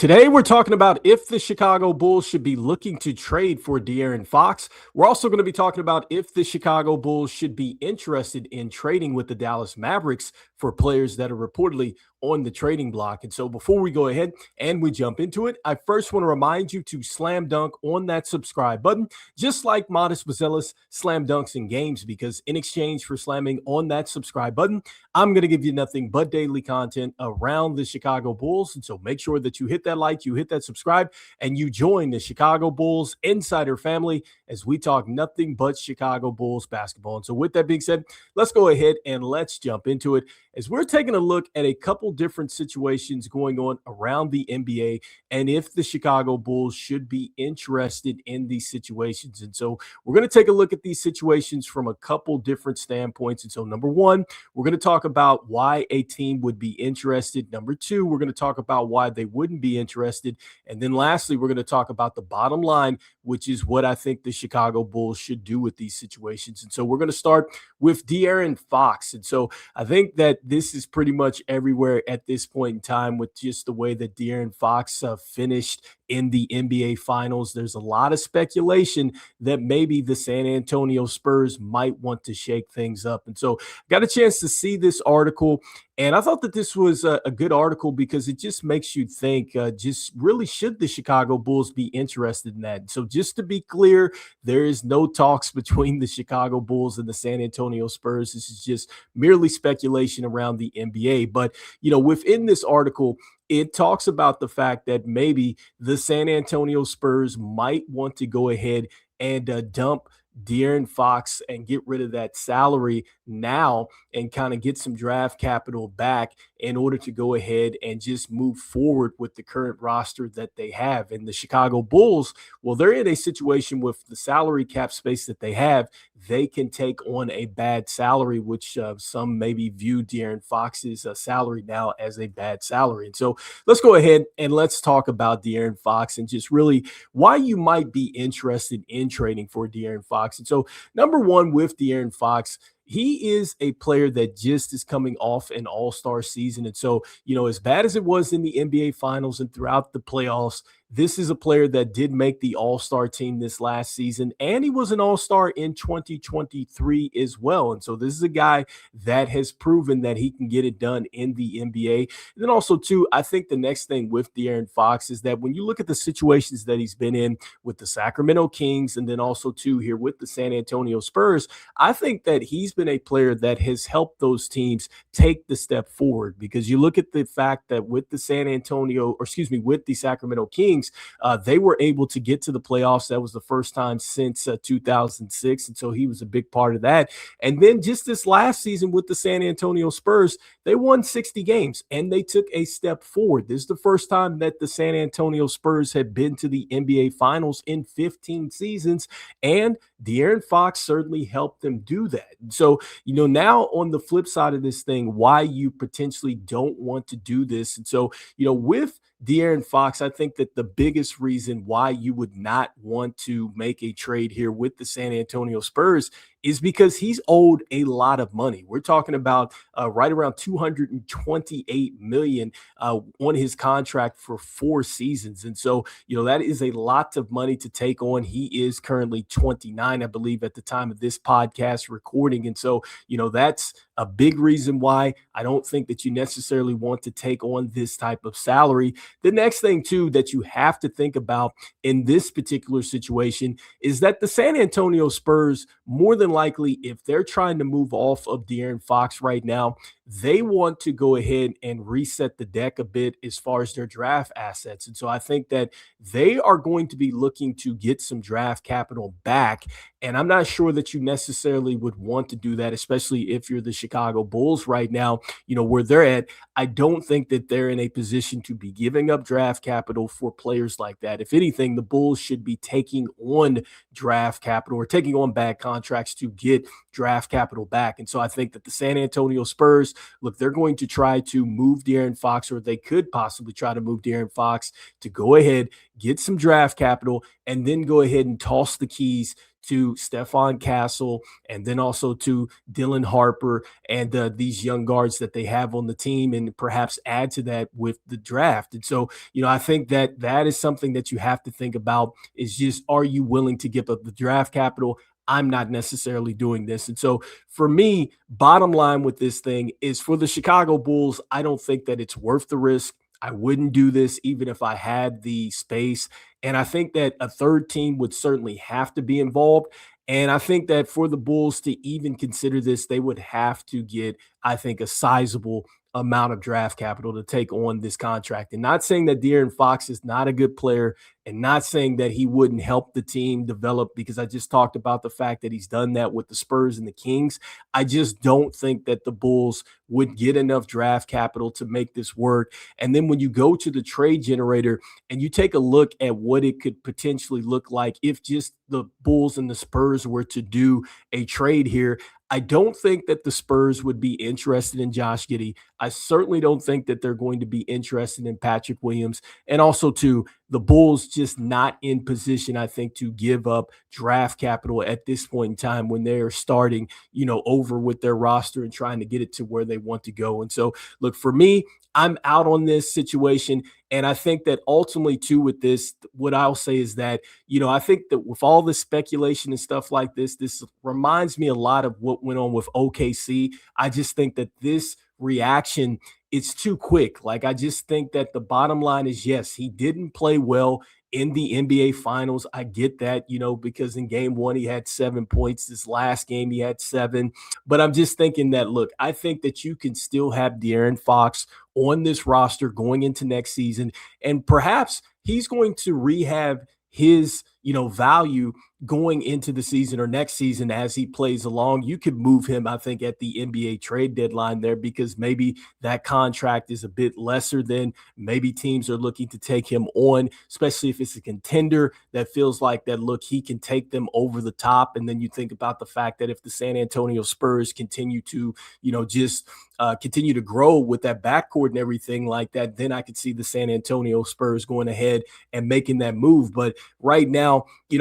Today, we're talking about if the Chicago Bulls should be looking to trade for De'Aaron Fox. We're also going to be talking about if the Chicago Bulls should be interested in trading with the Dallas Mavericks for players that are reportedly on the trading block. And so before we go ahead and we jump into it, I first want to remind you to slam dunk on that subscribe button, just like Modest Vazelis slam dunks in games, because in exchange for slamming on that subscribe button, I'm going to give you nothing but daily content around the Chicago Bulls. And so make sure that you hit that like, you hit that subscribe, and you join the Chicago Bulls Insider family as we talk nothing but Chicago Bulls basketball. And so with that being said, let's go ahead and let's jump into it as we're taking a look at a couple different situations going on around the NBA and if the Chicago Bulls should be interested in these situations. And so we're going to take a look at these situations from a couple different standpoints. And so number one, we're going to talk about why a team would be interested. Number two, we're going to talk about why they wouldn't be interested. And then lastly, we're going to talk about the bottom line, which is what I think the Chicago Bulls should do with these situations. And so we're going to start with De'Aaron Fox. And so I think that this is pretty much everywhere at this point in time with just the way that De'Aaron Fox finished in the NBA Finals. There's a lot of speculation that maybe the San Antonio Spurs might want to shake things up. And so I got a chance to see this article, and I thought that this was a good article because it just makes you think, just really should the Chicago Bulls be interested in that? So just to be clear, there is no talks between the Chicago Bulls and the San Antonio Spurs. This is just merely speculation around the NBA. But, within this article, it talks about the fact that maybe the San Antonio Spurs might want to go ahead and dump De'Aaron Fox and get rid of that salary now and kind of get some draft capital back in order to go ahead and just move forward with the current roster that they have. And the Chicago Bulls, well, they're in a situation with the salary cap space that they have. They can take on a bad salary, which some maybe view De'Aaron Fox's salary now as a bad salary. And so let's go ahead and let's talk about De'Aaron Fox and just really why you might be interested in trading for De'Aaron Fox. And so number one with De'Aaron Fox, he is a player that just is coming off an all-star season. And so, as bad as it was in the NBA Finals and throughout the playoffs, this is a player that did make the all-star team this last season, and he was an all-star in 2023 as well. And so this is a guy that has proven that he can get it done in the NBA. And then also, too, I think the next thing with De'Aaron Fox is that when you look at the situations that he's been in with the Sacramento Kings and then also, too, here with the San Antonio Spurs, I think that he's been a player that has helped those teams take the step forward, because you look at the fact that with the with the Sacramento Kings, they were able to get to the playoffs. That was the first time since 2006. And so he was a big part of that. And then just this last season with the San Antonio Spurs, they won 60 games and they took a step forward. This is the first time that the San Antonio Spurs had been to the NBA Finals in 15 seasons. And De'Aaron Fox certainly helped them do that. So, now on the flip side of this thing, why you potentially don't want to do this. And so, with De'Aaron Fox, I think that the biggest reason why you would not want to make a trade here with the San Antonio Spurs is because he's owed a lot of money. We're talking about right around $228 million on his contract for 4 seasons. And so, that is a lot of money to take on. He is currently 29, I believe, at the time of this podcast recording. And so, that's a big reason why I don't think that you necessarily want to take on this type of salary. The next thing, too, that you have to think about in this particular situation is that the San Antonio Spurs, more than likely, if they're trying to move off of De'Aaron Fox right now, they want to go ahead and reset the deck a bit as far as their draft assets. And so I think that they are going to be looking to get some draft capital back. And I'm not sure that you necessarily would want to do that, especially if you're the Chicago Bulls right now, where they're at. I don't think that they're in a position to be giving up draft capital for players like that. If anything, the Bulls should be taking on draft capital or taking on bad contracts to get draft capital back. And so I think that the San Antonio Spurs, look, they're going to try to move De'Aaron Fox, or they could possibly try to move De'Aaron Fox to go ahead, get some draft capital, and then go ahead and toss the keys to Stephon Castle and then also to Dylan Harper and these young guards that they have on the team, and perhaps add to that with the draft. And so, I think that that is something that you have to think about is just, are you willing to give up the draft capital? I'm not necessarily doing this. And so for me, bottom line with this thing is for the Chicago Bulls, I don't think that it's worth the risk. I wouldn't do this even if I had the space. And I think that a third team would certainly have to be involved. And I think that for the Bulls to even consider this, they would have to get, I think, a sizable amount of draft capital to take on this contract. And not saying that De'Aaron Fox is not a good player, and not saying that he wouldn't help the team develop, because I just talked about the fact that he's done that with the Spurs and the Kings. I just don't think that the Bulls would get enough draft capital to make this work. And then when you go to the trade generator and you take a look at what it could potentially look like if just the Bulls and the Spurs were to do a trade here, I don't think that the Spurs would be interested in Josh Giddey. I certainly don't think that they're going to be interested in Patrick Williams. And also, too, the Bulls just not in position, I think, to give up draft capital at this point in time when they are starting, over with their roster and trying to get it to where they want to go. And so, look, for me, I'm out on this situation. And I think that ultimately, too, with this, what I'll say is that, I think that with all the speculation and stuff like this reminds me a lot of what went on with OKC. I just think that this reaction, it's too quick. Like, I just think that the bottom line is, yes, he didn't play well in the NBA Finals. I get that, because in game one, he had 7 points. This last game, he had 7. But I'm just thinking that, look, I think that you can still have De'Aaron Fox on this roster going into next season. And perhaps he's going to rehab his, value going into the season or next season as he plays along. You could move him, I think, at the NBA trade deadline there, because maybe that contract is a bit lesser than maybe teams are looking to take him on, especially if it's a contender that feels like that, look, he can take them over the top. And then you think about the fact that if the San Antonio Spurs continue to, just continue to grow with that backcourt and everything like that, then I could see the San Antonio Spurs going ahead and making that move. But right now,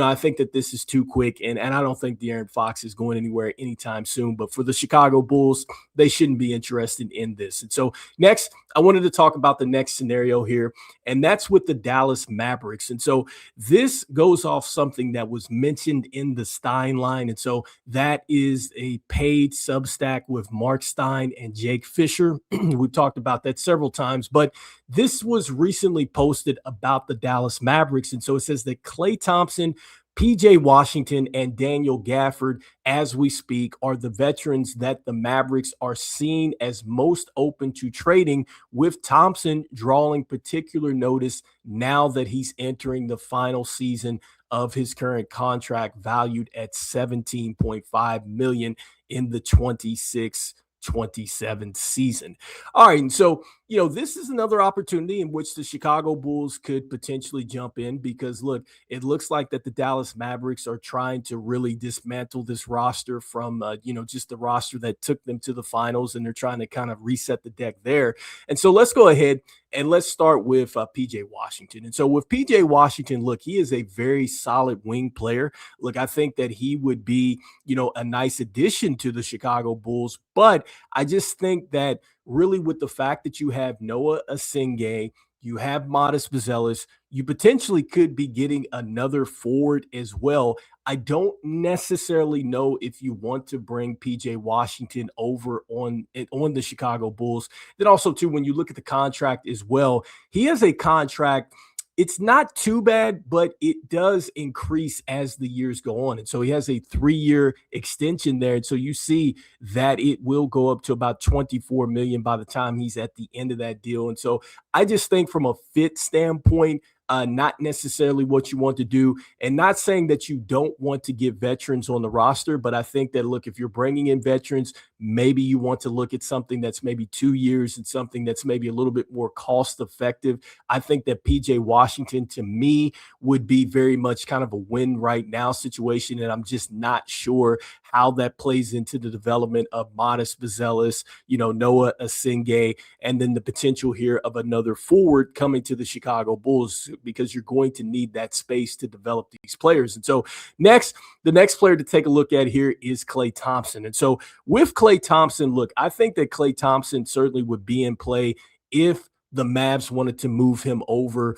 I think that this is too quick, and I don't think De'Aaron Fox is going anywhere anytime soon. But for the Chicago Bulls, they shouldn't be interested in this. And so next, I wanted to talk about the next scenario here, and that's with the Dallas Mavericks. And so this goes off something that was mentioned in the Stein line. And so that is a paid Substack with Marc Stein and Jake Fisher. We've talked about that several times, but this was recently posted about the Dallas Mavericks. And so it says that Klay Thompson, PJ Washington, and Daniel Gafford, as we speak, are the veterans that the Mavericks are seen as most open to trading, with Thompson drawing particular notice now that he's entering the final season of his current contract, valued at $17.5 million in the 26-27 season. All right. And so, this is another opportunity in which the Chicago Bulls could potentially jump in, because look, it looks like that the Dallas Mavericks are trying to really dismantle this roster from, just the roster that took them to the finals, and they're trying to kind of reset the deck there. And so let's go ahead and let's start with PJ Washington. And so with PJ Washington, look, he is a very solid wing player. Look, I think that he would be, a nice addition to the Chicago Bulls. But I just think that really, with the fact that you have Noah Asingay, you have Modest Buzelis, you potentially could be getting another forward as well. I don't necessarily know if you want to bring PJ Washington over on the Chicago Bulls. Then also, too, when you look at the contract as well, he has a contract. It's not too bad, but it does increase as the years go on. And so he has a 3-year extension there. And so you see that it will go up to about $24 million by the time he's at the end of that deal. And so I just think from a fit standpoint, not necessarily what you want to do, and not saying that you don't want to get veterans on the roster, but I think that, look, if you're bringing in veterans, maybe you want to look at something that's maybe 2 years and something that's maybe a little bit more cost effective. I think that PJ Washington, to me, would be very much kind of a win right now situation, and I'm just not sure how that plays into the development of Modest Vazelis, Noah Asingay, and then the potential here of another forward coming to the Chicago Bulls, because you're going to need that space to develop these players. And so the next player to take a look at here is Klay Thompson. And so with Klay Thompson, look, I think that Klay Thompson certainly would be in play if the Mavs wanted to move him over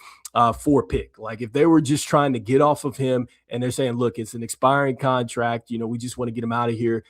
for a pick. Like if they were just trying to get off of him and they're saying, look, it's an expiring contract, we just want to get him out of here,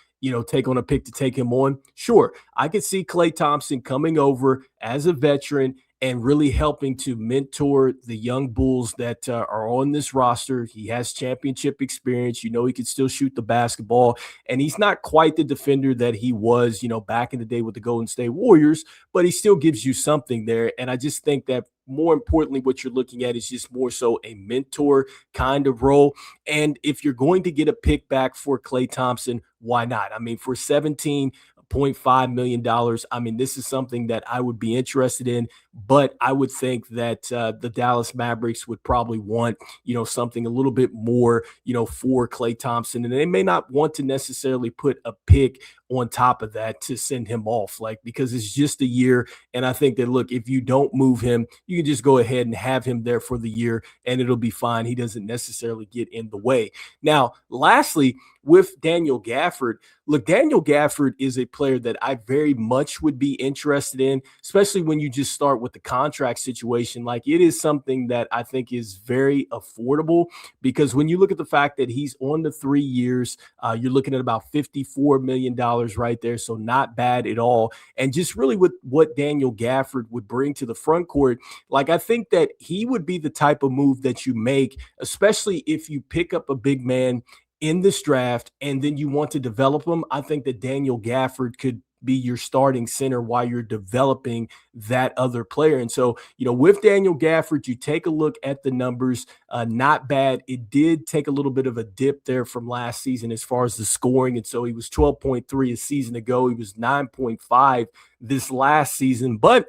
take on a pick to take him on. Sure, I could see Klay Thompson coming over as a veteran and really helping to mentor the young Bulls that are on this roster. He has championship experience. He can still shoot the basketball, and he's not quite the defender that he was, back in the day with the Golden State Warriors, but he still gives you something there. And I just think that more importantly, what you're looking at is just more so a mentor kind of role. And if you're going to get a pick back for Klay Thompson, why not? I mean, for $17.5 million. I mean, this is something that I would be interested in, but I would think that the Dallas Mavericks would probably want, something a little bit more, for Klay Thompson. And they may not want to necessarily put a pick on top of that to send him off, because it's just a year. And I think that, look, if you don't move him, you can just go ahead and have him there for the year and it'll be fine. He doesn't necessarily get in the way. Now, lastly, with Daniel Gafford, look, Daniel Gafford is a player that I very much would be interested in, especially when you just start with the contract situation. Like, it is something that I think is very affordable, because when you look at the fact that he's on the 3 years, you're looking at about $54 million right there. So not bad at all. And just really with what Daniel Gafford would bring to the front court, like, I think that he would be the type of move that you make, especially if you pick up a big man in this draft and then you want to develop him. I think that Daniel Gafford could be your starting center while you're developing that other player. And so, with Daniel Gafford, you take a look at the numbers, not bad. It did take a little bit of a dip there from last season as far as the scoring. And so he was 12.3 a season ago. He was 9.5 this last season, but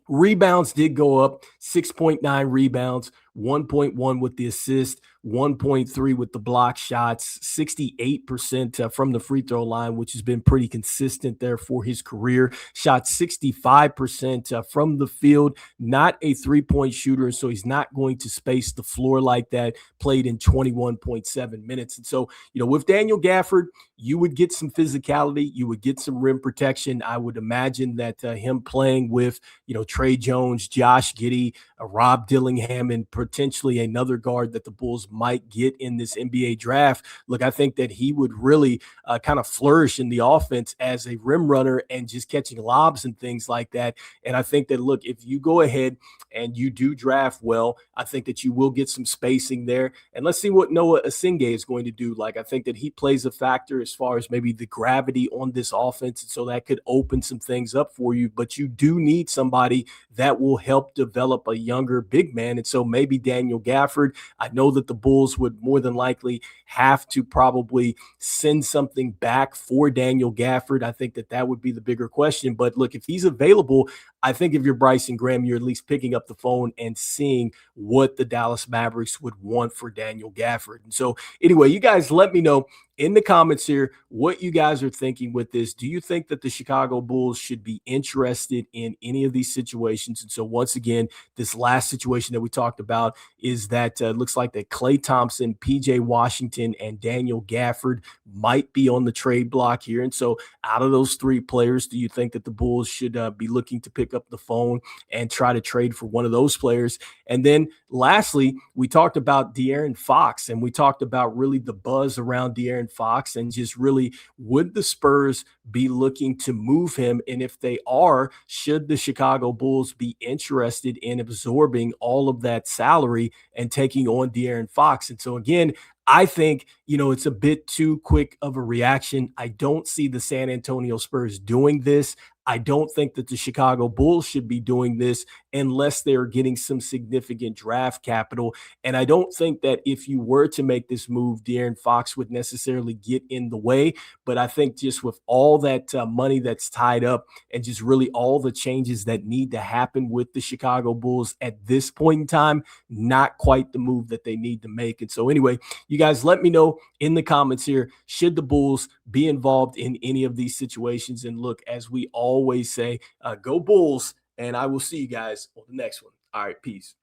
rebounds did go up, 6.9 rebounds, 1.1 with the assist, 1.3 with the block shots, 68% from the free throw line, which has been pretty consistent there for his career. Shot 65% from the field, not a three-point shooter, so he's not going to space the floor like that. Played in 21.7 minutes. And so, with Daniel Gafford, you would get some physicality, you would get some rim protection. I would imagine that him playing with, Trey Jones, Josh Giddey, Rob Dillingham, and potentially another guard that the Bulls might get in this NBA draft. Look, I think that he would really kind of flourish in the offense as a rim runner and just catching lobs and things like that. And I think that, look, if you go ahead and you do draft well, I think that you will get some spacing there. And let's see what Noah Asingay is going to do. Like, I think that he plays a factor as far as maybe the gravity on this offense. And so that could open some things up for you. But you do need somebody that will help develop a younger big man. And so maybe Daniel Gafford. I know that the Bulls would more than likely have to probably send something back for Daniel Gafford. I think that would be the bigger question. But look, if he's available, I think if you're Bryson Graham, you're at least picking up the phone and seeing what the Dallas Mavericks would want for Daniel Gafford. And so anyway, you guys let me know in the comments here what you guys are thinking with this. Do you think that the Chicago Bulls should be interested in any of these situations? And so once again, this last situation that we talked about is that looks like that Klay Thompson, PJ Washington, and Daniel Gafford might be on the trade block here. And so out of those three players, do you think that the Bulls should be looking to pick up the phone and try to trade for one of those players? And then lastly, we talked about De'Aaron Fox, and we talked about really the buzz around De'Aaron Fox, and just really, would the Spurs be looking to move him? And if they are, should the Chicago Bulls be interested in absorbing all of that salary and taking on De'Aaron Fox? And so again, I think, it's a bit too quick of a reaction. I don't see the San Antonio Spurs doing this. I don't think that the Chicago Bulls should be doing this unless they're getting some significant draft capital. And I don't think that if you were to make this move, De'Aaron Fox would necessarily get in the way. But I think just with all that money that's tied up and just really all the changes that need to happen with the Chicago Bulls at this point in time, not quite the move that they need to make. And so anyway, you guys let me know in the comments here. Should the Bulls be involved in any of these situations? And look, as we always say, go Bulls, and I will see you guys on the next one. All right, peace.